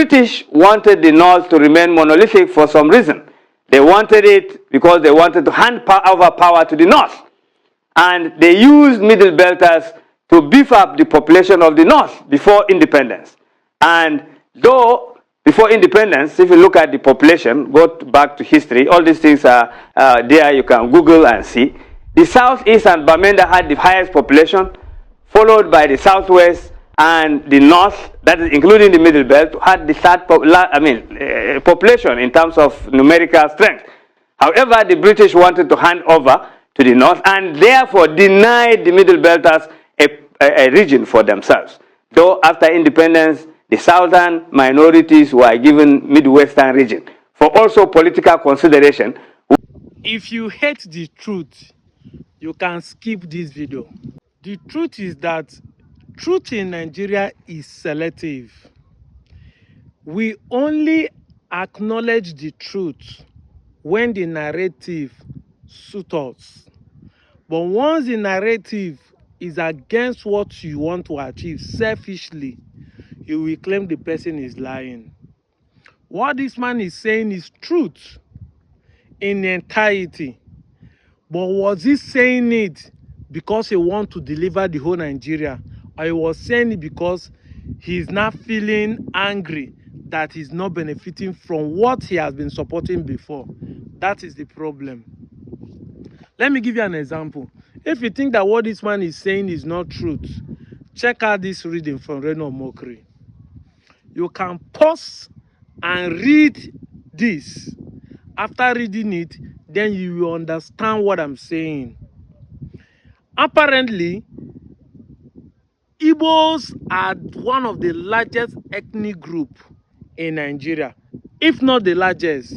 British wanted the North to remain monolithic for some reason. They wanted it because they wanted to hand over power to the North. And they used Middle Belters to beef up the population of the North before independence. And though before independence, if you look at the population, go back to history, all these things are there, you can Google and see. The Southeast and Bamenda had the highest population, followed by the Southwest and the North, that is including the Middle Belt, had the third population in terms of numerical strength. However, the British wanted to hand over to the North and therefore denied the Middle Belters a region for themselves. Though after independence, the southern minorities were given Midwestern region for also political consideration. If you hate the truth, you can skip this video. The truth is that truth in Nigeria is selective. We only acknowledge the truth when the narrative suits us. But once the narrative is against what you want to achieve selfishly, you will claim the person is lying. What this man is saying is truth in entirety. But was he saying it because he wants to deliver the whole Nigeria? Or he was saying it because he's not feeling angry that he's not benefiting from what he has been supporting before? That is the problem. Let me give you an example. If you think that what this man is saying is not truth, check out this reading from Reno Mokri. You can pause and read this. After reading it, then you will understand what I'm saying. Apparently, Igbos are one of the largest ethnic group in Nigeria, if not the largest.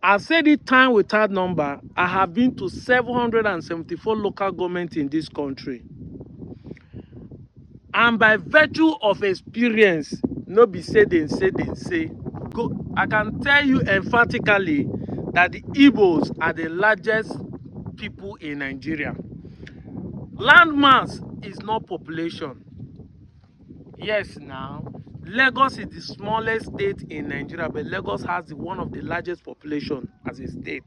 I've said it time without number. I have been to 774 local governments in this country. And by virtue of experience, no be say. I can tell you emphatically that the Igbos are the largest people in Nigeria. Landmass is not population. Yes, now, Lagos is the smallest state in Nigeria, but Lagos has one of the largest population as a state.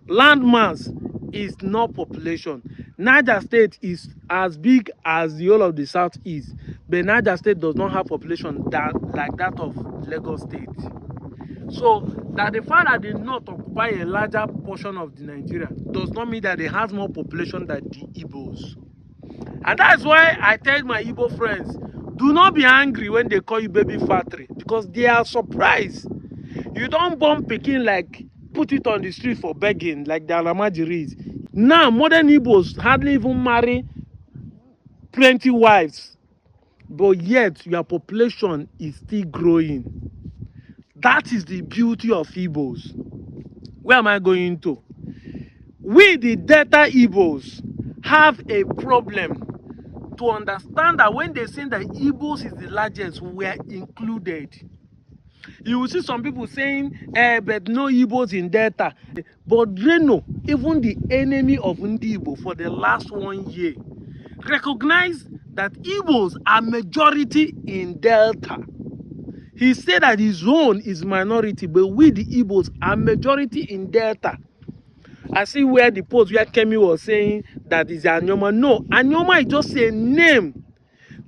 Landmass is not population. Niger State is as big as the whole of the Southeast, but Niger State does not have population like that of Lagos State. So that the fact that the North occupy a larger portion of the Nigeria does not mean that they have more population than the Igbos. And that's why I tell my Igbo friends, do not be angry when they call you baby factory, because they are surprised. You don't bomb Peking like put it on the street for begging like the Alamajiris. Now modern Igbos hardly even marry plenty wives, but yet your population is still growing. That is the beauty of Igbos. Where am I going to? We, the Delta Igbos, have a problem to understand that when they say that Igbos is the largest, we are included. You will see some people saying, but no Igbos in Delta. But Reno, even the enemy of Igbo for the last 1 year, recognize that Igbos are majority in Delta. He said that his own is minority, but we the Igbos are majority in Delta. I see where the post where Kemi was saying that is Anioma. No, Anioma is just a name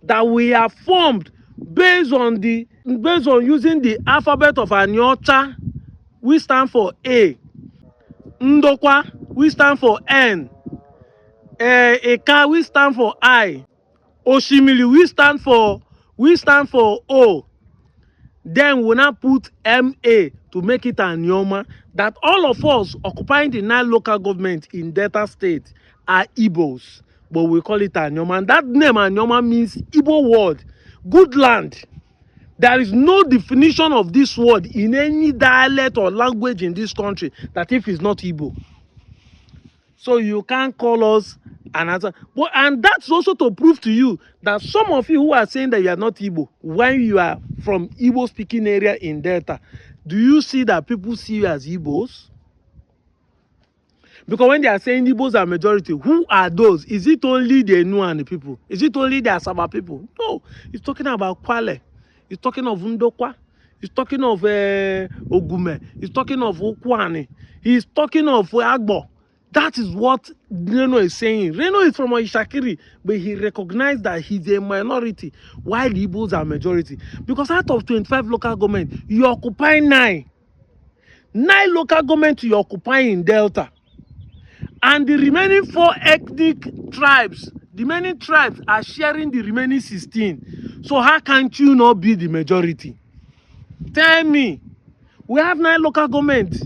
that we have formed based on using the alphabet of Anyocha. We stand for A. Ndokwa, we stand for N. Eka, we stand for I. Oshimili, we stand for O. Then we now put MA to make it Anioma. That all of us occupying the 9 local governments in Delta State are Igbos, but we call it Anioma. And that name Anioma means Igbo word, good land. There is no definition of this word in any dialect or language in this country that if it's not Igbo. So you can't call us another. But, and that's also to prove to you that some of you who are saying that you are not Igbo, when you are from Igbo speaking area in Delta, do you see that people see you as Igbos? Because when they are saying Igbos are majority, who are those? Is it only the Enuan people? Is it only the Asaba people? No, it's talking about Kwale. It's talking of Ndokwa. He's talking of Ogume. He's talking of Okwani. He's talking of Agbo. That is what Reno is saying. Reno is from Ishakiri, but he recognized that he's a minority while the Igbos are majority. Because out of 25 local government, you occupy 9. 9 local government you occupy in Delta. And the remaining 4 ethnic tribes, the remaining tribes are sharing the remaining 16. So how can't you not be the majority? Tell me. We have 9 local government.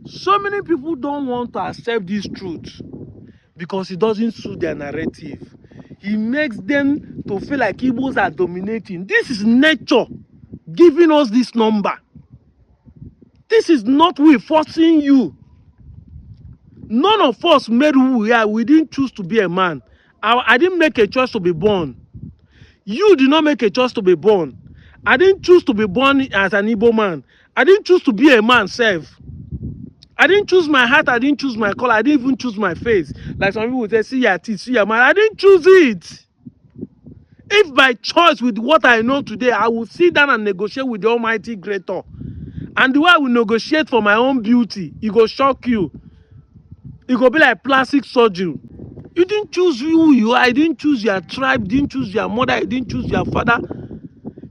So many people don't want to accept this truth because it doesn't suit their narrative. It makes them to feel like Igbos are dominating. This is nature giving us this number. This is not we forcing you. None of us made who we are. We didn't choose to be a man. I didn't make a choice to be born. You did not make a choice to be born. I didn't choose to be born as an Igbo man. I didn't choose to be a man self. I didn't choose my heart. I didn't choose my color. I didn't even choose my face. Like some people would say, see your teeth, see your man. I didn't choose it. If by choice with what I know today, I will sit down and negotiate with the Almighty Creator. And the way I will negotiate for my own beauty, it will shock you. It will be like plastic surgery. You didn't choose who you are. I didn't choose your tribe. Didn't choose your mother. I didn't choose your father.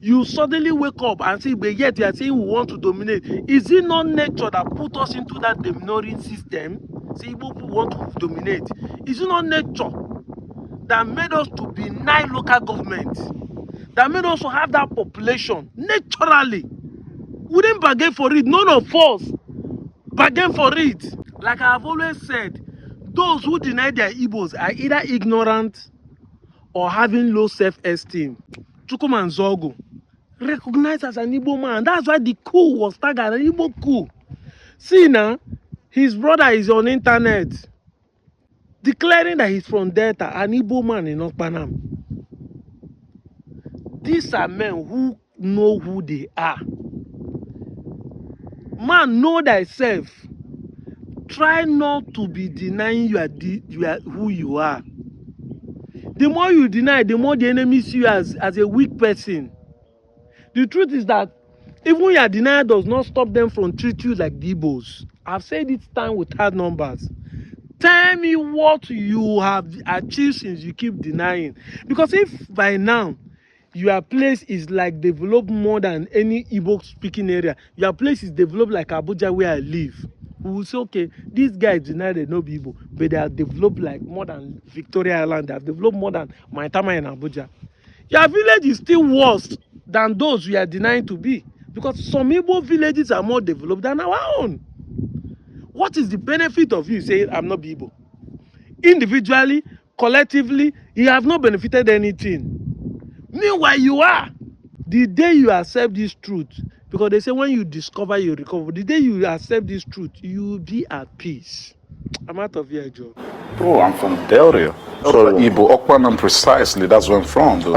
You suddenly wake up and say, but yet you are saying we want to dominate. Is it not nature that put us into that domineering system? Say Igbo people want to dominate. Is it not nature that made us to be 9 local governments? That made us to have that population naturally? We didn't bargain for it. None of us bargain for it. Like I have always said, those who deny their Igbos are either ignorant or having low self-esteem. Chukwuma Nzogu, recognized as an Igbo man. That's why the coup was tagged as an Igbo coup. See now, his brother is on internet declaring that he's from Delta, an Igbo man in North Panam. These are men who know who they are. Man, know thyself. Try not to be denying you are who you are. The more you deny, the more the enemy see you as a weak person. The truth is that even your denial does not stop them from treating you like the Igbos. I've said it time with hard numbers. Tell me what you have achieved since you keep denying. Because if by now your place is like developed more than any Igbo speaking area, your place is developed like Abuja where I live, we will say, okay, these guys deny they know Igbo, but they are developed like more than Victoria Island. They have developed more than Maitama and Abuja. Your village is still worse than those we are denying to be, because some Igbo villages are more developed than our own. What is the benefit of you saying I'm not Igbo? Individually, collectively, you have not benefited anything. Meanwhile, you are. The day you accept this truth, because they say when you discover, you recover. The day you accept this truth, you will be at peace. I'm out of here, Joe. Bro, I'm from Delria. So Igbo, Okpanam precisely, that's where I'm from. Though.